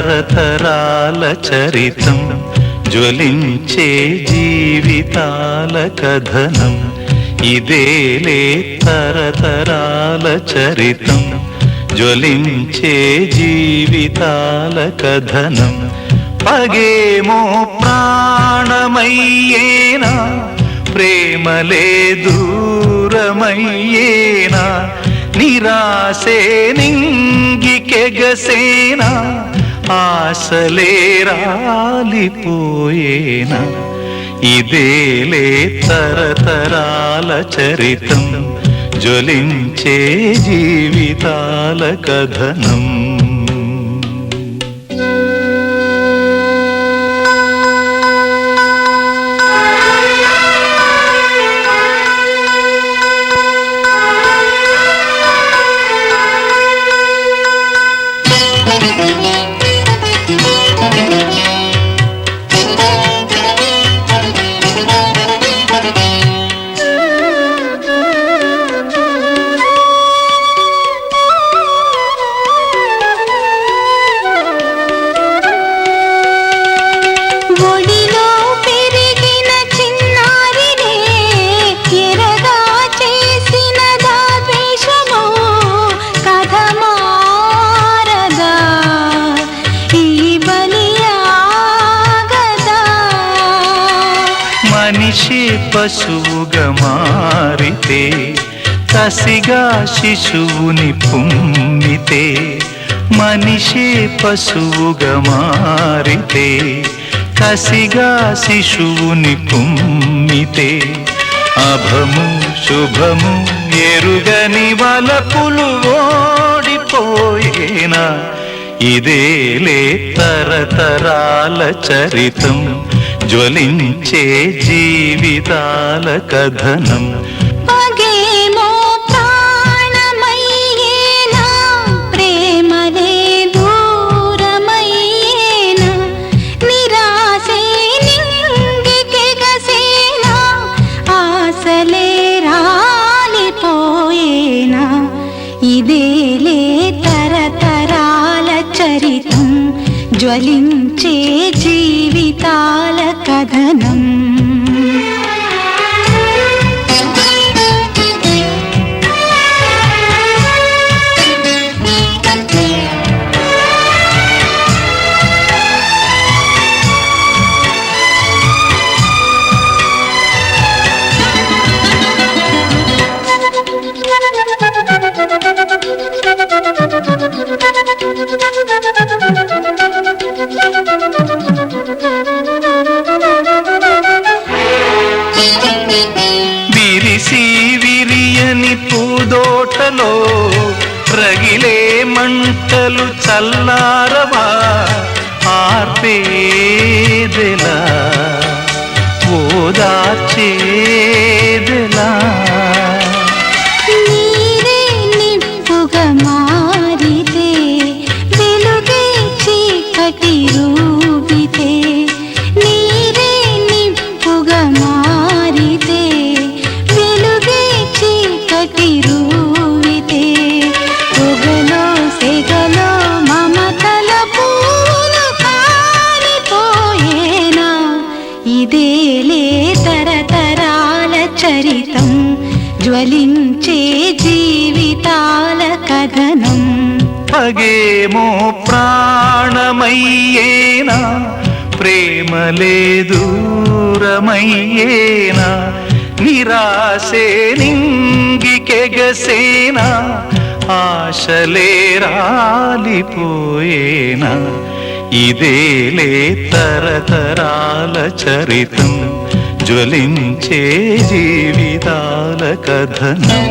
తరతరాల చరితం జ్వలించే జీవితాల కథనం ఇదేలే తరతరాల చరితం జ్వలించే జీవితాల కథనం పగేమో ప్రాణమయ్యేనా ప్రేమలే దూరమయ్యేనా నిరాశే నింగికెగసేనా ఆశలే రాలిపోయేనా ఇదేలే తరతరాల చరితం జ్వలించే జీవితాల కథనం మనిషి పశువుగా మారితే కసిగా శిశువుని పుమ్మితే మనిషి పశువుగా మారితే కసిగా శిశువుని పుమ్మితే అభము శుభము ఎరుగని వలపులు ఓడిపోయేనా ఇదేలే తరతరాల చరితం జ్వలించే జీవితాల కథనం పగేమో ప్రాణమయ్యేనా ప్రేమలే దూరమయ్యేనా నిరాశే నింగికెగసేనా ఆశలే రాలిపోయేనా ఇదేలే తరతరాల చరితం జ్వలించే జీవితాల కథనం విరిసి విరియని పూదోటలో రగిలే మంటలు చల్లారవా ఆర్పేదెలా ఓదార్చేదెలా నీరే నిప్పుగా మారితే వెలుగే చీకటి రూపితే నీరే నిప్పుగా మారితే వెలుగే చీకటి రూపితే పొగలో సెగలో మమతల పూలు కారిపోయేనా ఇదేలే తరతరాల చరితం జ్వలించే జీవితాల కథనం పగేమో ప్రాణమయ్యేనా ప్రేమలే దూరమయ్యేనా నిరాశే నింగికెగసేనా ఆశలే రాలిపోయేనా ఇదేలే తరతరాల చరితం జ్వలించే జీవితాల కథనం